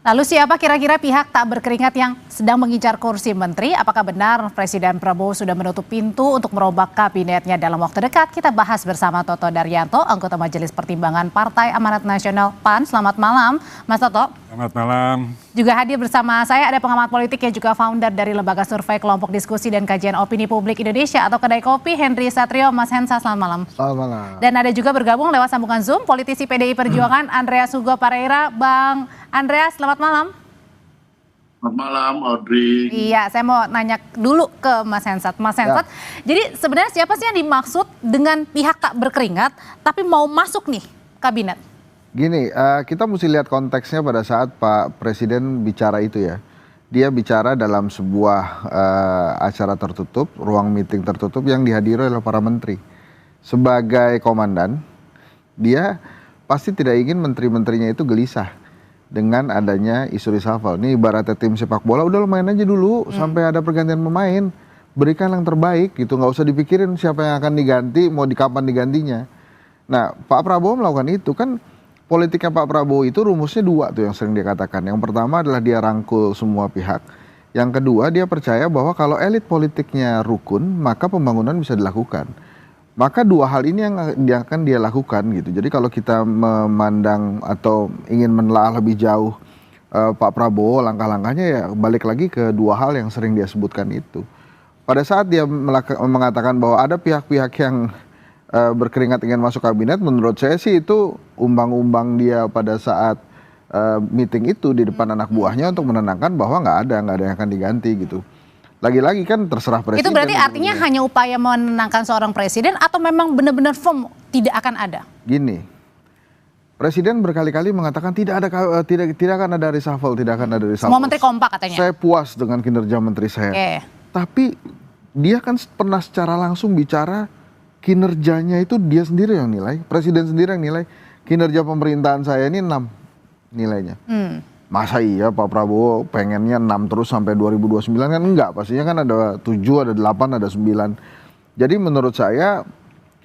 Lalu siapa kira-kira pihak tak berkeringat yang sedang mengincar kursi menteri? Apakah benar Presiden Prabowo sudah menutup pintu untuk merombak kabinetnya dalam waktu dekat? Kita bahas bersama Toto Daryanto, anggota Majelis Pertimbangan Partai Amanat Nasional PAN. Selamat malam, Mas Toto. Selamat malam. Juga hadir bersama saya ada pengamat politik yang juga founder dari Lembaga Survei Kelompok Diskusi dan Kajian Opini Publik Indonesia atau Kedai Kopi, Henry Satrio. Mas Hensa, selamat malam. Selamat malam. Dan ada juga bergabung lewat sambungan Zoom politisi PDI Perjuangan Andreas Hugo Pareira. Bang Andreas, selamat malam. Selamat malam, Audrey. Iya, saya mau nanya dulu ke Mas Hensat. Mas Hensat, jadi sebenarnya siapa sih yang dimaksud dengan pihak tak berkeringat tapi mau masuk nih kabinet? Gini, kita mesti lihat konteksnya pada saat Pak Presiden bicara itu ya. Dia bicara dalam sebuah acara tertutup, ruang meeting tertutup yang dihadiri oleh para menteri. Sebagai komandan, dia pasti tidak ingin menteri-menterinya itu gelisah dengan adanya isu reshuffle. Ini ibaratnya tim sepak bola, udah lo main aja dulu sampai ada pergantian pemain. Berikan yang terbaik gitu, nggak usah dipikirin siapa yang akan diganti, mau di kapan digantinya. Nah, Pak Prabowo melakukan itu kan. Politiknya Pak Prabowo itu rumusnya dua tuh yang sering dia katakan. Yang pertama adalah dia rangkul semua pihak. Yang kedua dia percaya bahwa kalau elit politiknya rukun maka pembangunan bisa dilakukan. Maka dua hal ini yang akan dia lakukan gitu. Jadi kalau kita memandang atau ingin menelaah lebih jauh Pak Prabowo langkah-langkahnya ya balik lagi ke dua hal yang sering dia sebutkan itu. Pada saat dia mengatakan bahwa ada pihak-pihak yang berkeringat ingin masuk kabinet, menurut saya sih itu umbang-umbang dia pada saat meeting itu di depan anak buahnya untuk menenangkan bahwa nggak ada yang akan diganti gitu. Lagi-lagi kan terserah presiden. Itu berarti artinya hanya upaya menenangkan seorang presiden atau memang benar-benar firm tidak akan ada? Gini, presiden berkali-kali mengatakan tidak akan ada reshuffle, tidak akan ada reshuffle. Semua menteri kompak katanya. Saya puas dengan kinerja menteri saya. Tapi dia kan pernah secara langsung bicara kinerjanya itu dia sendiri yang nilai, presiden sendiri yang nilai. Kinerja pemerintahan saya ini 6 nilainya. Masa iya Pak Prabowo pengennya 6 terus sampai 2029 kan enggak, pastinya kan ada 7, ada 8, ada 9. Jadi menurut saya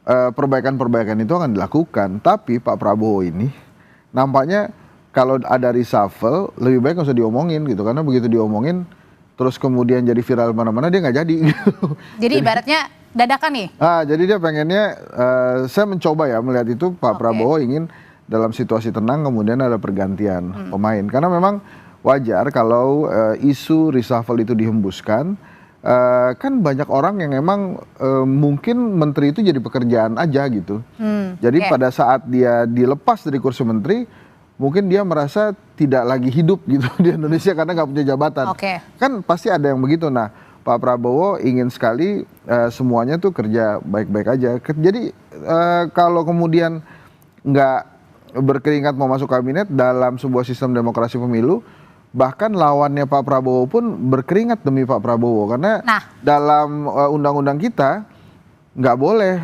perbaikan-perbaikan itu akan dilakukan. Tapi Pak Prabowo ini nampaknya kalau ada reshuffle lebih baik nggak usah diomongin gitu. Karena begitu diomongin terus kemudian jadi viral mana-mana dia nggak jadi gitu. Jadi ibaratnya dadakan nih? Jadi dia pengennya, saya mencoba ya melihat itu Pak Prabowo ingin dalam situasi tenang kemudian ada pergantian pemain. Karena memang wajar kalau isu reshuffle itu dihembuskan, kan banyak orang yang emang mungkin menteri itu jadi pekerjaan aja gitu. Jadi pada saat dia dilepas dari kursi menteri, mungkin dia merasa tidak lagi hidup gitu di Indonesia karena nggak punya jabatan. Kan pasti ada yang begitu. Nah, Pak Prabowo ingin sekali semuanya tuh kerja baik-baik aja. Jadi kalau kemudian nggak berkeringat mau masuk kabinet dalam sebuah sistem demokrasi pemilu, bahkan lawannya Pak Prabowo pun berkeringat demi Pak Prabowo. Karena dalam undang-undang kita nggak boleh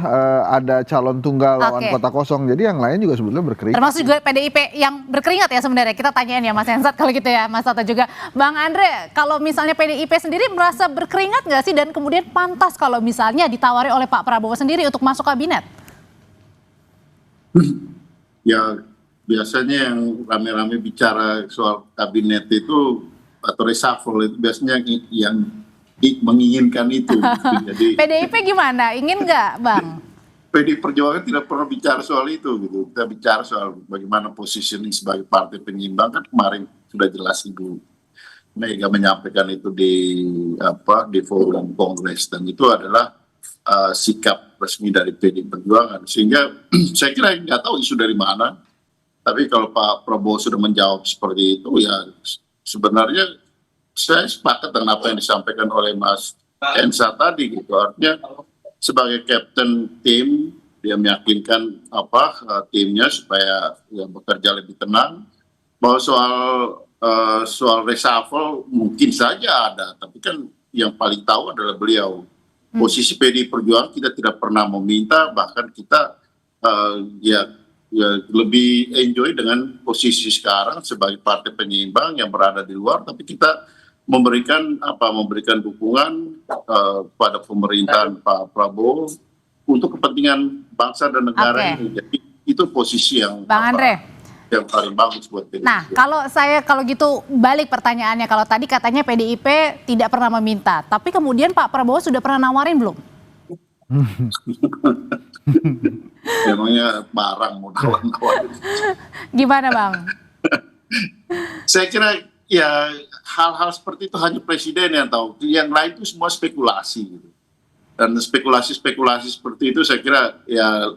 ada calon tunggal lawan kota kosong. Jadi yang lain juga sebetulnya berkeringat. Termasuk juga PDIP yang berkeringat ya sebenarnya. Kita tanyain ya Mas Hensat kalau gitu ya, Mas Toto juga. Bang Andre, kalau misalnya PDIP sendiri merasa berkeringat nggak sih dan kemudian pantas kalau misalnya ditawari oleh Pak Prabowo sendiri untuk masuk kabinet? Ya biasanya yang rame-rame bicara soal kabinet itu atau reshuffle itu biasanya yang menginginkan itu. Jadi PDIP gimana? Ingin nggak, Bang? PDI Perjuangan tidak pernah bicara soal itu gitu. Kita bicara soal bagaimana positioning sebagai partai penyimbang, kan kemarin sudah jelas Ibu Mega menyampaikan itu di forum kongres, dan itu adalah sikap resmi dari PDI Perjuangan. Sehingga saya kira nggak tahu isu dari mana, tapi kalau Pak Prabowo sudah menjawab seperti itu ya sebenarnya saya sepakat dengan apa yang disampaikan oleh Mas Ensa tadi gitu. Artinya sebagai kapten tim dia meyakinkan timnya supaya ya bekerja lebih tenang. Bahwa soal reshuffle mungkin saja ada, tapi kan yang paling tahu adalah beliau. Posisi PDI Perjuangan kita tidak pernah meminta, bahkan kita ya lebih enjoy dengan posisi sekarang sebagai partai penyeimbang yang berada di luar, tapi kita memberikan dukungan pada pemerintahan Pak Prabowo untuk kepentingan bangsa dan negara ini. Jadi itu posisi yang Bang Andre, yang paling bagus buat PDIP. Nah, kalau gitu balik pertanyaannya, kalau tadi katanya PDIP tidak pernah meminta, tapi kemudian Pak Prabowo sudah pernah nawarin belum? Emangnya barang mau nawarin. Gimana Bang? Saya kira ya hal-hal seperti itu hanya presiden yang tahu. Yang lain itu semua spekulasi gitu. Dan spekulasi seperti itu saya kira ya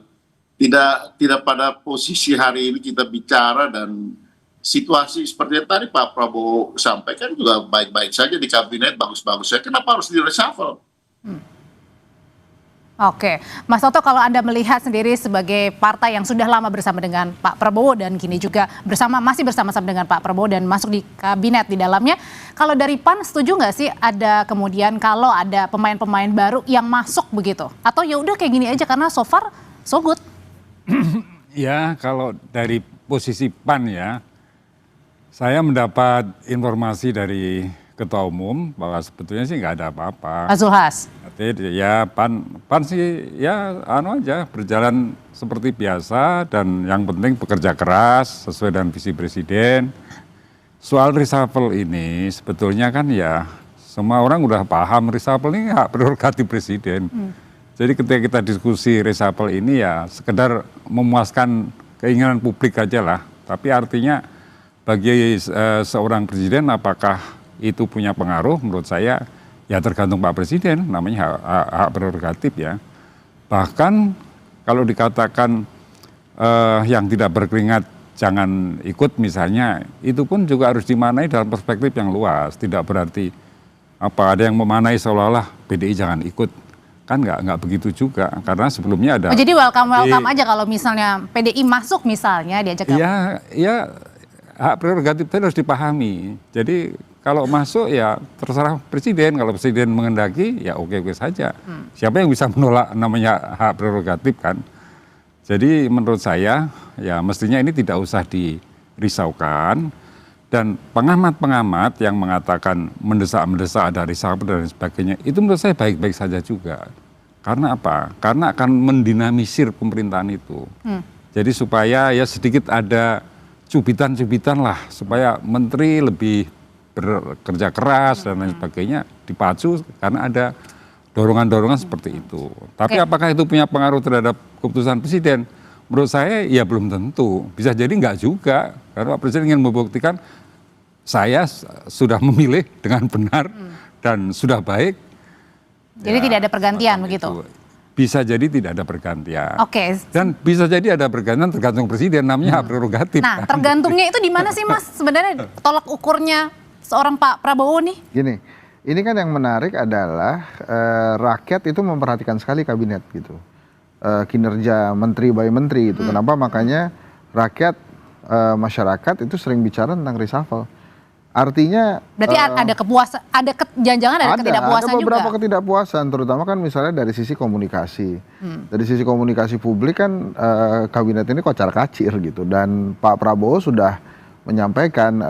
tidak pada posisi hari ini kita bicara, dan situasi seperti yang tadi Pak Prabowo sampaikan juga baik-baik saja di kabinet, bagus-bagus saja. Kenapa harus di-reshuffle? Oke, Mas Toto, kalau Anda melihat sendiri sebagai partai yang sudah lama bersama dengan Pak Prabowo dan kini juga masih bersama-sama dengan Pak Prabowo dan masuk di kabinet di dalamnya, kalau dari PAN setuju nggak sih ada kemudian kalau ada pemain-pemain baru yang masuk begitu? Atau ya udah kayak gini aja karena so far so good? Ya, kalau dari posisi PAN ya, saya mendapat informasi dari Ketua Umum bahwa sebetulnya sih nggak ada apa-apa. Pak Zulhas. Ya PAN sih ya aja berjalan seperti biasa, dan yang penting bekerja keras sesuai dengan visi presiden. Soal reshuffle ini sebetulnya kan ya semua orang udah paham reshuffle ini hak prerogatif presiden. Jadi ketika kita diskusi reshuffle ini ya sekedar memuaskan keinginan publik aja lah. Tapi artinya bagi seorang presiden apakah itu punya pengaruh, menurut saya ya tergantung Pak Presiden, namanya hak prerogatif ya. Bahkan kalau dikatakan yang tidak berkeringat jangan ikut misalnya, itu pun juga harus dimaknai dalam perspektif yang luas. Tidak berarti ada yang memaknai seolah-olah PDI jangan ikut, kan nggak begitu juga, karena sebelumnya ada. Jadi welcome aja kalau misalnya PDI masuk misalnya diajak gabung. Ya hak prerogatif itu harus dipahami. Jadi kalau masuk ya terserah presiden, kalau presiden mengendaki ya oke saja. Siapa yang bisa menolak, namanya hak prerogatif kan. Jadi menurut saya ya mestinya ini tidak usah dirisaukan, dan pengamat-pengamat yang mengatakan mendesak-mendesak ada reshuffle dan sebagainya, itu menurut saya baik-baik saja juga. Karena apa? Karena akan mendinamisir pemerintahan itu. Jadi supaya ya sedikit ada cubitan-cubitan lah, supaya menteri lebih bekerja keras dan lain sebagainya, dipacu karena ada dorongan-dorongan seperti itu. Tapi apakah itu punya pengaruh terhadap keputusan presiden? Menurut saya ya belum tentu. Bisa jadi enggak juga, karena Pak Presiden ingin membuktikan saya sudah memilih dengan benar dan sudah baik. Jadi tidak ada pergantian begitu? Bisa jadi tidak ada pergantian. Oke. Dan bisa jadi ada pergantian tergantung presiden, namanya hak prerogatif. Nah, tergantungnya itu di mana sih Mas? Sebenarnya tolak ukurnya seorang Pak Prabowo nih? Gini, ini kan yang menarik adalah rakyat itu memperhatikan sekali kabinet gitu, kinerja menteri by menteri itu. Kenapa? Makanya rakyat, masyarakat itu sering bicara tentang reshuffle. Artinya berarti ada kepuasan, jangan-jangan ada ketidakpuasan juga. Ada beberapa ketidakpuasan, terutama kan misalnya dari sisi komunikasi. Dari sisi komunikasi publik kan kabinet ini kocar-kacir gitu, dan Pak Prabowo sudah menyampaikan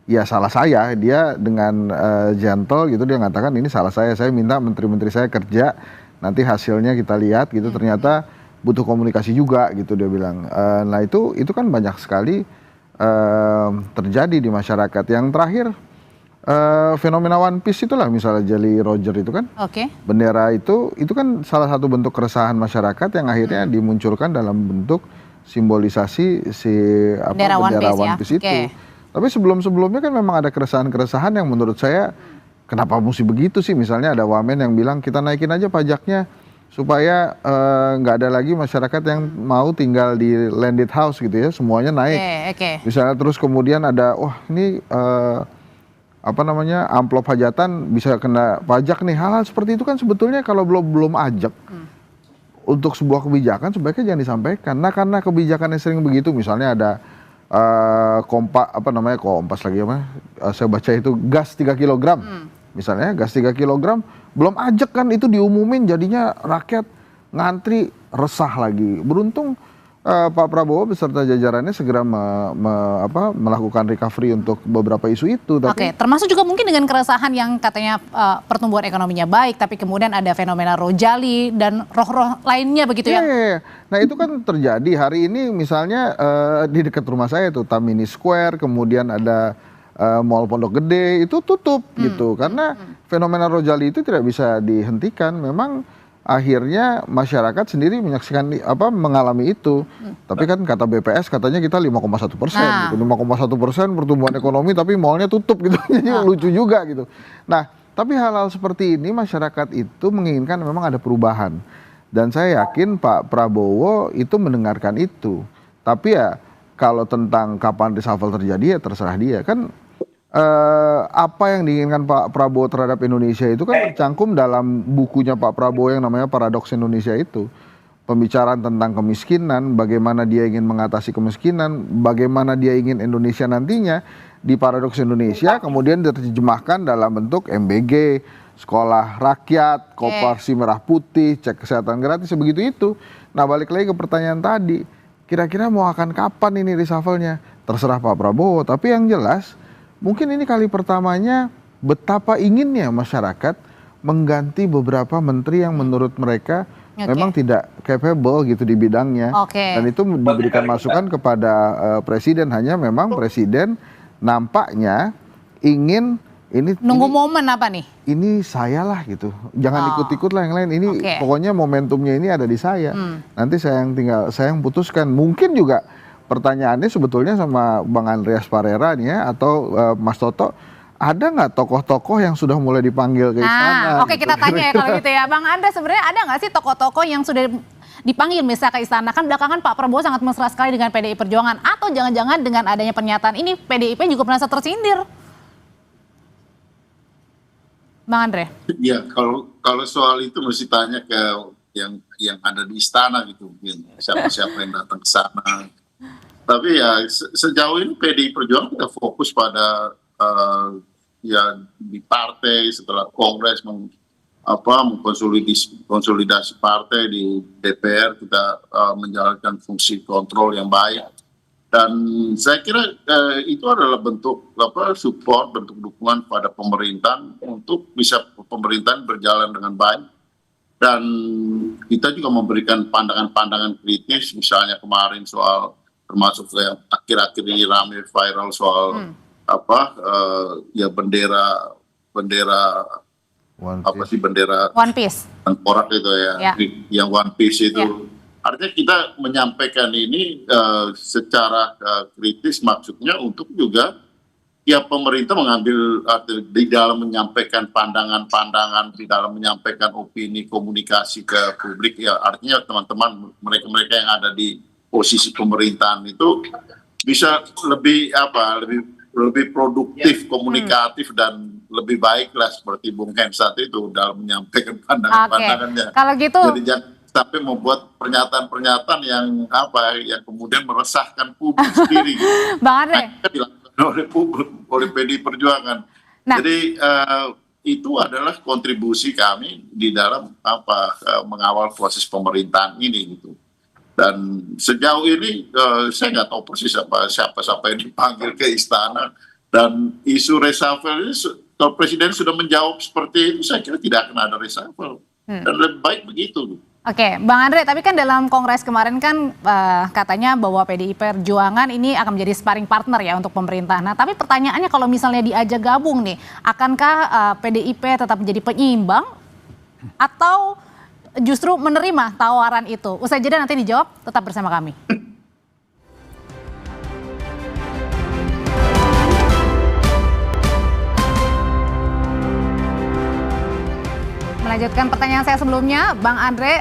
ya salah saya, dia dengan gentle gitu dia mengatakan ini salah saya minta menteri-menteri saya kerja, nanti hasilnya kita lihat gitu, ternyata butuh komunikasi juga gitu dia bilang. Nah itu kan banyak sekali terjadi di masyarakat. Yang terakhir fenomena One Piece itulah, misalnya Jolly Roger itu kan, bendera itu kan salah satu bentuk keresahan masyarakat yang akhirnya dimunculkan dalam bentuk simbolisasi bendera One Piece itu. Tapi sebelum-sebelumnya kan memang ada keresahan-keresahan yang menurut saya kenapa mesti begitu sih. Misalnya ada wamen yang bilang kita naikin aja pajaknya supaya nggak ada lagi masyarakat yang mau tinggal di landed house gitu ya, semuanya naik. Misalnya terus kemudian ada ini amplop hajatan bisa kena pajak nih. Hal-hal seperti itu kan sebetulnya kalau belum ajak untuk sebuah kebijakan sebaiknya jangan disampaikan. Nah karena kebijakannya sering begitu, misalnya ada Kompas lagi saya baca itu gas 3 kg. Misalnya gas 3 kg belum ajak kan, itu diumumin, jadinya rakyat ngantri resah lagi. Beruntung Pak Prabowo beserta jajarannya segera melakukan recovery untuk beberapa isu itu. Oke, termasuk juga mungkin dengan keresahan yang katanya pertumbuhan ekonominya baik, tapi kemudian ada fenomena Rojali dan roh-roh lainnya begitu ya? Iya. Nah itu kan terjadi hari ini misalnya di dekat rumah saya tuh Tamini Square, kemudian ada Mall Pondok Gede itu tutup gitu karena fenomena Rojali itu tidak bisa dihentikan. Memang akhirnya masyarakat sendiri menyaksikan mengalami itu. Tapi kan kata BPS katanya kita 5,1%, gitu. 5,1% pertumbuhan ekonomi tapi mallnya tutup gitu. Jadi lucu juga gitu. Nah, tapi hal-hal seperti ini masyarakat itu menginginkan memang ada perubahan. Dan saya yakin Pak Prabowo itu mendengarkan itu. Tapi ya kalau tentang kapan reshuffle terjadi ya terserah dia kan. Apa yang diinginkan Pak Prabowo terhadap Indonesia itu kan tercangkum dalam bukunya Pak Prabowo yang namanya Paradoks Indonesia itu. Pembicaraan tentang kemiskinan, bagaimana dia ingin mengatasi kemiskinan, bagaimana dia ingin Indonesia nantinya di Paradoks Indonesia, kemudian diterjemahkan dalam bentuk MBG, sekolah rakyat, koperasi merah putih, cek kesehatan gratis, begitu itu. Nah balik lagi ke pertanyaan tadi, kira-kira mau akan kapan ini reshuffle-nya? Terserah Pak Prabowo, tapi yang jelas mungkin ini kali pertamanya betapa inginnya masyarakat mengganti beberapa menteri yang menurut mereka memang tidak capable gitu di bidangnya. Dan itu diberikan masukan kepada presiden, hanya memang presiden nampaknya ingin nunggu momen apa nih? Ini saya lah gitu. Jangan ikut-ikut lah yang lain. Ini pokoknya momentumnya ini ada di saya. Nanti saya yang putuskan. Mungkin juga pertanyaannya sebetulnya sama Bang Andreas Parera nih ya, atau Mas Toto, ada nggak tokoh-tokoh yang sudah mulai dipanggil ke istana? Oke, kita tanya ya kalau gitu ya. Bang Andreas, sebenarnya ada nggak sih tokoh-tokoh yang sudah dipanggil misalnya ke istana? Kan belakangan Pak Prabowo sangat mesra sekali dengan PDI Perjuangan. Atau jangan-jangan dengan adanya pernyataan ini PDIP juga merasa tersindir? Bang Andre? Ya, kalau soal itu mesti tanya ke yang ada di istana gitu, mungkin siapa yang datang ke sana. Tapi ya sejauh ini PDI Perjuangan kita fokus pada ya di partai setelah Kongres mengkonsolidasi partai di DPR, kita menjalankan fungsi kontrol yang baik. Dan saya kira itu adalah bentuk support, bentuk dukungan pada pemerintahan untuk bisa pemerintahan berjalan dengan baik. Dan kita juga memberikan pandangan-pandangan kritis, misalnya kemarin soal termasuk yang akhir-akhir ini ramai viral soal ya bendera One Piece tengkorak itu ya, yang One Piece itu. Artinya kita menyampaikan ini secara kritis, maksudnya untuk juga ya pemerintah mengambil di dalam menyampaikan pandangan-pandangan, di dalam menyampaikan opini, komunikasi ke publik, ya artinya teman-teman mereka yang ada di posisi pemerintahan itu bisa lebih produktif, komunikatif dan lebih baik lah seperti Bung Hensat itu dalam menyampaikan pandangan-pandangannya. Kalau gitu, jadi jangan sampai membuat pernyataan-pernyataan yang kemudian meresahkan publik sendiri. Bang Andre, dilakukan oleh PDI Perjuangan. Jadi itu adalah kontribusi kami di dalam mengawal proses pemerintahan ini gitu. Dan sejauh ini saya nggak tahu persis siapa yang dipanggil ke istana, dan isu reshuffle ini kalau presiden sudah menjawab seperti itu, saya kira tidak akan ada reshuffle dan lebih baik begitu. Oke, Bang Andre, tapi kan dalam Kongres kemarin kan katanya bahwa PDI Perjuangan ini akan menjadi sparring partner ya untuk pemerintah. Nah, tapi pertanyaannya kalau misalnya diajak gabung nih, akankah PDIP tetap menjadi penyeimbang atau justru menerima tawaran itu? Usai jeda nanti dijawab, tetap bersama kami. Melanjutkan pertanyaan saya sebelumnya, Bang Andre,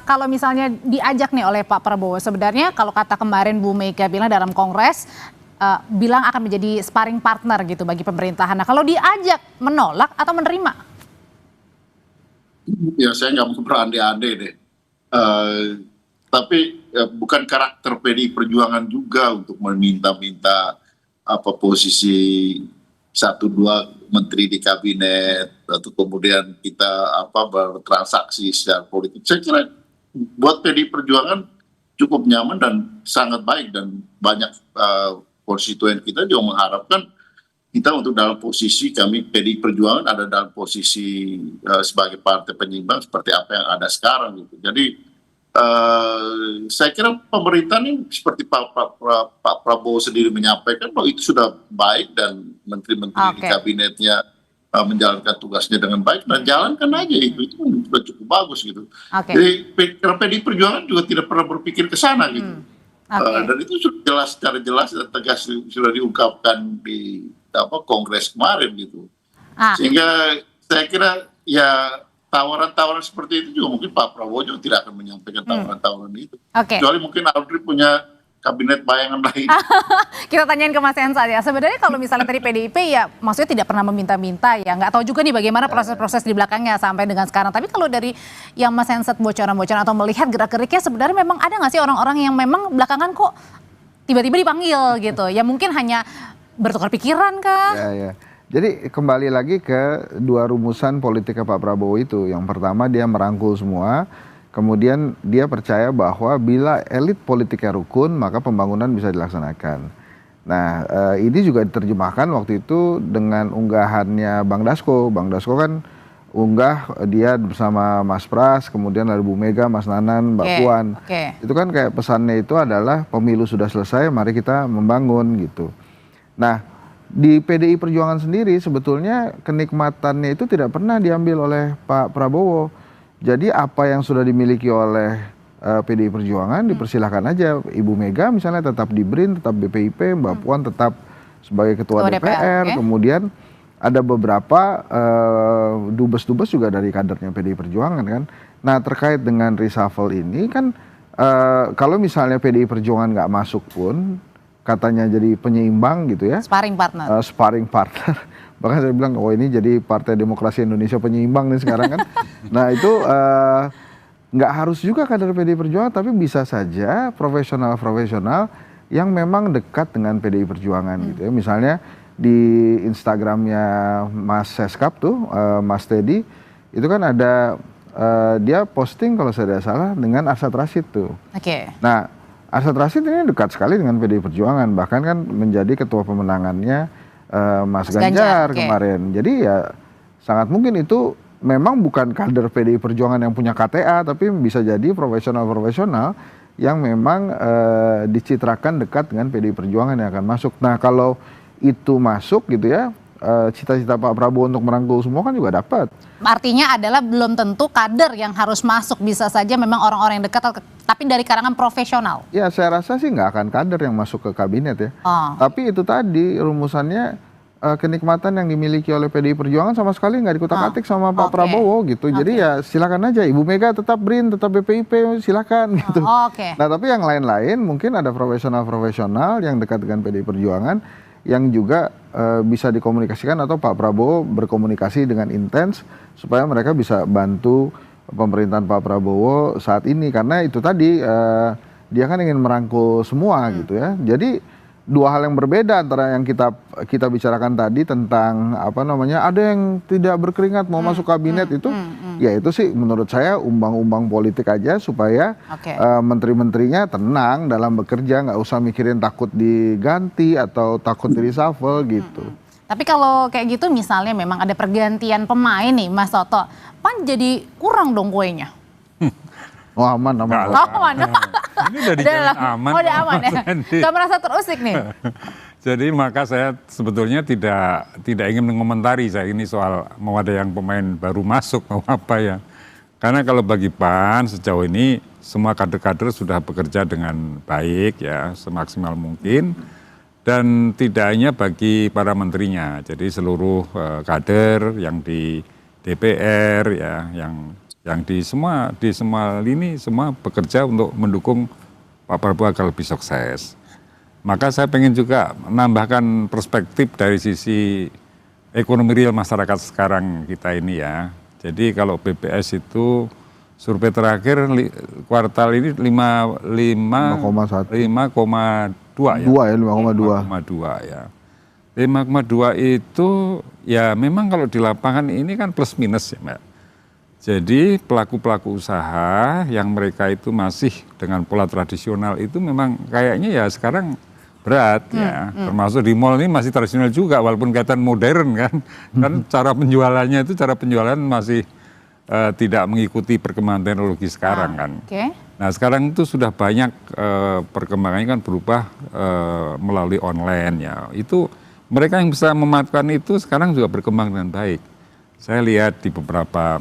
kalau misalnya diajak nih oleh Pak Prabowo, sebenarnya kalau kata kemarin Bu Mega bilang dalam Kongres, bilang akan menjadi sparring partner gitu bagi pemerintahan. Nah, kalau diajak, menolak atau menerima? Ya saya nggak mau berandai-andai deh. Tapi bukan karakter PDI Perjuangan juga untuk meminta-minta posisi 1-2 menteri di kabinet atau kemudian kita bertransaksi secara politik. Saya kira buat PDI Perjuangan cukup nyaman dan sangat baik, dan banyak konstituen kita juga mengharapkan kita untuk dalam posisi, kami PDI Perjuangan ada dalam posisi sebagai partai penyeimbang seperti apa yang ada sekarang gitu. Jadi saya kira pemerintah ini seperti Pak Prabowo sendiri menyampaikan bahwa itu sudah baik dan menteri-menteri di kabinetnya menjalankan tugasnya dengan baik, dan jalankan aja itu sudah cukup bagus gitu. Jadi PDI Perjuangan juga tidak pernah berpikir ke sana gitu. Dan itu sudah jelas, secara jelas dan tegas sudah diungkapkan di Kongres kemarin gitu. Sehingga saya kira ya tawaran-tawaran seperti itu juga mungkin Pak Prabowo juga tidak akan menyampaikan tawaran-tawaran itu. Kecuali mungkin Audrey punya kabinet bayangan lain. Kita tanyain ke Mas Hensat ya. Sebenarnya kalau misalnya dari PDIP ya maksudnya tidak pernah meminta-minta ya. Nggak tahu juga nih bagaimana proses-proses di belakangnya sampai dengan sekarang. Tapi kalau dari yang Mas Hensat bocoran-bocoran atau melihat gerak-geriknya sebenarnya memang ada nggak sih orang-orang yang memang belakangan kok tiba-tiba dipanggil gitu. Ya mungkin hanya bertukar pikiran kah? Ya. Jadi kembali lagi ke dua rumusan politiknya Pak Prabowo itu. Yang pertama dia merangkul semua. Kemudian dia percaya bahwa bila elit politiknya rukun, maka pembangunan bisa dilaksanakan. Nah, ini juga diterjemahkan waktu itu dengan unggahannya Bang Dasko. Bang Dasko kan unggah dia bersama Mas Pras, kemudian ada Bu Mega, Mas Nanan, Mbak Puan. Itu kan kayak pesannya itu adalah pemilu sudah selesai, mari kita membangun gitu. Nah, di PDI Perjuangan sendiri sebetulnya kenikmatannya itu tidak pernah diambil oleh Pak Prabowo. Jadi apa yang sudah dimiliki oleh PDI Perjuangan dipersilahkan aja. Ibu Mega misalnya tetap di BRIN, tetap BPIP, Mbak Puan tetap sebagai ketua DPR. Kemudian ada beberapa dubes-dubes juga dari kadernya PDI Perjuangan kan. Nah terkait dengan reshuffle ini kan kalau misalnya PDI Perjuangan nggak masuk pun katanya jadi penyeimbang gitu ya. Sparring partner. Sparring partner. Bahkan saya bilang, oh ini jadi Partai Demokrasi Indonesia penyeimbang nih sekarang kan. Nah itu nggak harus juga kader PDI Perjuangan, tapi bisa saja profesional-profesional yang memang dekat dengan PDI Perjuangan gitu ya. Misalnya di Instagramnya Mas Seskap tuh, Mas Teddy, itu kan ada dia posting kalau saya tidak salah dengan Arsyad Rashid tuh. Nah Arsyad Rashid ini dekat sekali dengan PDI Perjuangan, bahkan kan menjadi ketua pemenangannya Mas Ganjar kemarin. Jadi ya sangat mungkin itu memang bukan kader PDI Perjuangan yang punya KTA, tapi bisa jadi profesional-profesional yang memang dicitrakan dekat dengan PDI Perjuangan yang akan masuk. Nah kalau itu masuk gitu ya, cita-cita Pak Prabowo untuk merangkul semua kan juga dapat. Artinya adalah belum tentu kader yang harus masuk, bisa saja memang orang-orang yang dekat tapi dari kalangan profesional. Ya saya rasa sih nggak akan kader yang masuk ke kabinet ya. Tapi itu tadi rumusannya kenikmatan yang dimiliki oleh PDI Perjuangan sama sekali nggak dikutak-atik sama Pak Prabowo gitu. Jadi ya silakan aja, Ibu Mega tetap BRIN, tetap BPIP, silakan gitu. Nah tapi yang lain-lain mungkin ada profesional-profesional yang dekat dengan PDI Perjuangan yang juga bisa dikomunikasikan atau Pak Prabowo berkomunikasi dengan intens supaya mereka bisa bantu pemerintahan Pak Prabowo saat ini, karena itu tadi dia kan ingin merangkul semua gitu ya. Jadi dua hal yang berbeda antara yang kita bicarakan tadi tentang apa namanya ada yang tidak berkeringat mau masuk kabinet itu ya itu sih menurut saya umbang-umbang politik aja supaya menteri-menterinya tenang dalam bekerja, nggak usah mikirin takut diganti atau takut di reshuffle gitu. Tapi kalau kayak gitu misalnya memang ada pergantian pemain nih Mas Toto, PAN jadi kurang dong kuenya. Oh aman. Ini udah dijamin aman. Oh udah aman ya. Gak merasa terusik nih. Jadi maka saya sebetulnya tidak ingin mengomentari saya ini soal mau ada yang pemain baru masuk mau apa ya. Karena kalau bagi PAN sejauh ini semua kader-kader sudah bekerja dengan baik ya semaksimal mungkin. Dan tidak hanya bagi para menterinya, jadi seluruh kader yang di DPR ya, yang di semua lini semua bekerja untuk mendukung Pak Prabowo agar lebih sukses. Maka saya pengen juga menambahkan perspektif dari sisi ekonomi real masyarakat sekarang kita ini ya. Jadi kalau BPS itu survei terakhir kuartal ini 5,2 ya. 5,2 ya. 5,2 itu ya memang kalau di lapangan ini kan plus minus ya Mbak. Jadi pelaku-pelaku usaha yang mereka itu masih dengan pola tradisional itu memang kayaknya ya sekarang berat ya. Termasuk di mall ini masih tradisional juga walaupun kelihatan modern kan. Kan cara penjualannya itu cara penjualan masih tidak mengikuti perkembangan teknologi sekarang kan. Oke. Nah sekarang itu sudah banyak perkembangannya kan berubah melalui online ya. Itu mereka yang bisa memanfaatkan itu sekarang juga berkembang dengan baik. Saya lihat di beberapa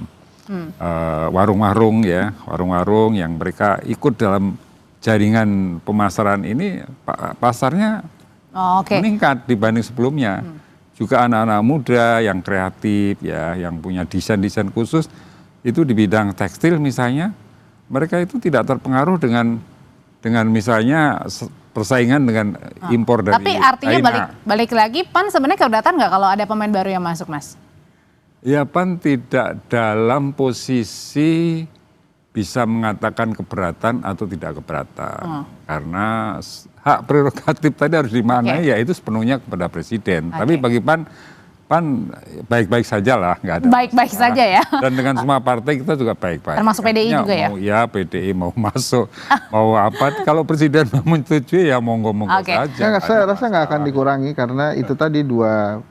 warung-warung ya, warung-warung yang mereka ikut dalam jaringan pemasaran ini, pasarnya meningkat dibanding sebelumnya. Juga anak-anak muda yang kreatif ya, yang punya desain-desain khusus itu di bidang tekstil misalnya, mereka itu tidak terpengaruh dengan misalnya persaingan dengan impor dari Tapi artinya China. balik lagi PAN sebenarnya keberatan nggak kalau ada pemain baru yang masuk, Mas? Ya PAN tidak dalam posisi bisa mengatakan keberatan atau tidak keberatan. Karena hak prerogatif tadi harus dimaknai ya itu sepenuhnya kepada presiden. Tapi bagi PAN baik-baik saja lah, nggak ada Baik-baik masalah. saja ya. Dan dengan semua partai kita juga baik-baik. Termasuk PDI juga ya? Mau, ya PDI mau masuk, mau apa, kalau presiden mau menyetujui ya monggo-monggo saja. Ya, saya rasa nggak akan dikurangi karena itu tadi dua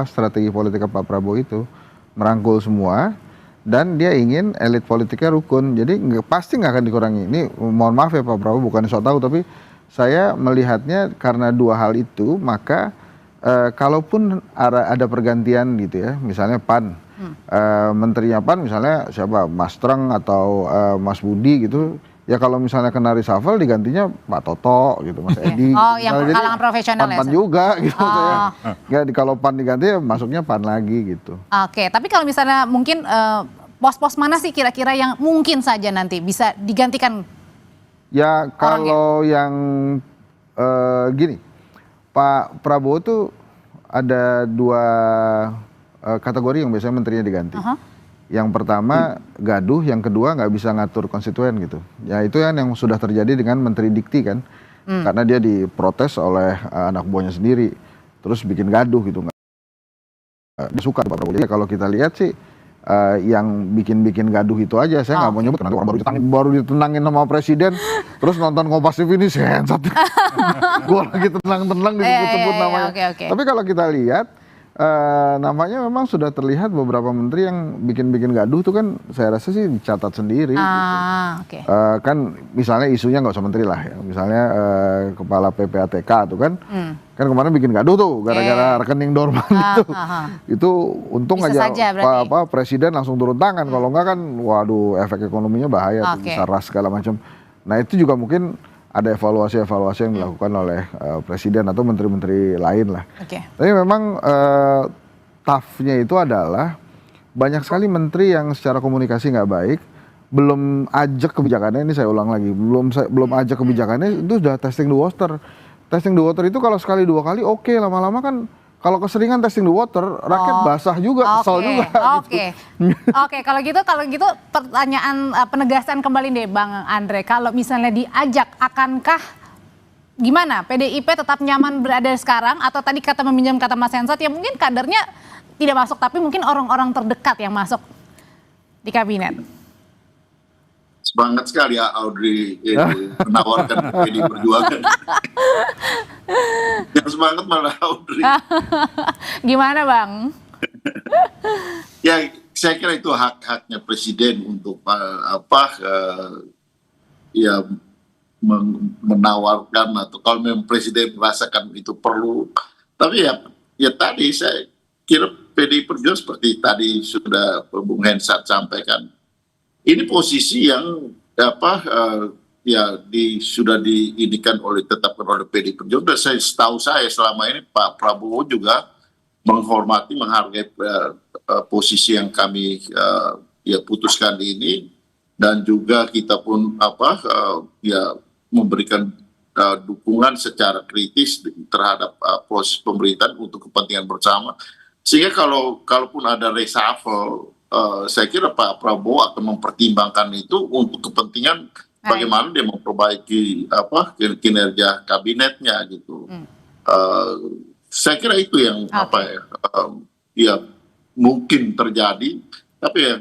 strategi politik Pak Prabowo itu merangkul semua dan dia ingin elit politiknya rukun, jadi pasti nggak akan dikurangi. Ini mohon maaf ya Pak Prabowo, bukan so tahu, tapi saya melihatnya karena dua hal itu maka kalaupun ada pergantian gitu ya, misalnya PAN, menterinya PAN misalnya siapa, Mas Treng atau Mas Budi gitu. Ya kalau misalnya kena reshuffle digantinya Pak Toto gitu, Mas Edi. Oh, yang Jadi kalangan profesional PAN ya? juga gitu. Ya kalau PAN diganti ya masuknya PAN lagi gitu. Oke, tapi kalau misalnya mungkin pos-pos mana sih kira-kira yang mungkin saja nanti bisa digantikan? Ya kalau yang gini, Pak Prabowo tuh ada dua kategori yang biasanya menterinya diganti. Yang pertama gaduh, yang kedua nggak bisa ngatur konstituen gitu. Ya itu yang sudah terjadi dengan Menteri Dikti kan, karena dia diprotes oleh anak buahnya sendiri, terus bikin gaduh gitu, nggak disuka Pak Prabowo. Ya kalau kita lihat sih yang bikin gaduh itu aja, saya nggak mau nyebut nanti orang baru ditenangin sama presiden, terus nonton Kompas TV ini sensat, gue lagi tenang-tenang disebut-sebut namanya. Tapi kalau kita lihat namanya memang sudah terlihat beberapa menteri yang bikin gaduh tuh kan saya rasa sih dicatat sendiri. Kan misalnya isunya nggak usah menteri lah ya, misalnya kepala PPATK tuh kan kemarin bikin gaduh tuh gara-gara rekening dorman itu untung bisa aja Pak presiden langsung turun tangan, kalau nggak kan waduh efek ekonominya bahaya tuh, bisa ras segala macam. Nah itu juga mungkin ada evaluasi yang dilakukan oleh presiden atau menteri-menteri lain lah. Tapi memang toughnya itu adalah banyak sekali menteri yang secara komunikasi nggak baik, belum ajak kebijakannya, ini saya ulang lagi, belum ajak kebijakannya itu sudah testing the water. Testing the water itu kalau sekali dua kali oke, lama-lama kan kalau keseringan testing the water, rakyat basah juga, kesel juga. Oke, kalau gitu pertanyaan penegasan kembali deh Bang Andre. Kalau misalnya diajak, akankah gimana? PDIP tetap nyaman berada sekarang atau tadi kata meminjam kata Mas Hensat ya mungkin kadernya tidak masuk tapi mungkin orang-orang terdekat yang masuk di kabinet? Semangat sekali ya Audrey menawarkan PDI Perjuangan. Yang semangat malah Audrey. Gimana Bang? Ya saya kira itu hak-haknya presiden untuk ya menawarkan, atau kalau memang presiden merasakan itu perlu. Tapi ya tadi saya kira PDI Perjuangan seperti tadi sudah Bung Hensat sampaikan. Ini posisi yang sudah diindikan ditetapkan oleh PDI Perjuangan. Dan setahu saya selama ini Pak Prabowo juga menghormati, menghargai posisi yang kami putuskan ini, dan juga kita pun memberikan dukungan secara kritis terhadap proses pemerintahan untuk kepentingan bersama. Sehingga kalaupun ada reshuffle, saya kira Pak Prabowo akan mempertimbangkan itu untuk kepentingan bagaimana dia memperbaiki kinerja kabinetnya gitu. Saya kira itu yang mungkin terjadi. Tapi ya,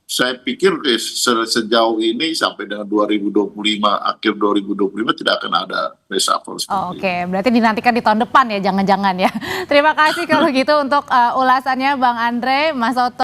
saya pikir sejauh ini sampai dengan 2025, akhir 2025 tidak akan ada reshuffle seperti Oke, berarti dinantikan di tahun depan ya, jangan-jangan ya. Terima kasih kalau gitu untuk ulasannya Bang Andre, Mas Oto.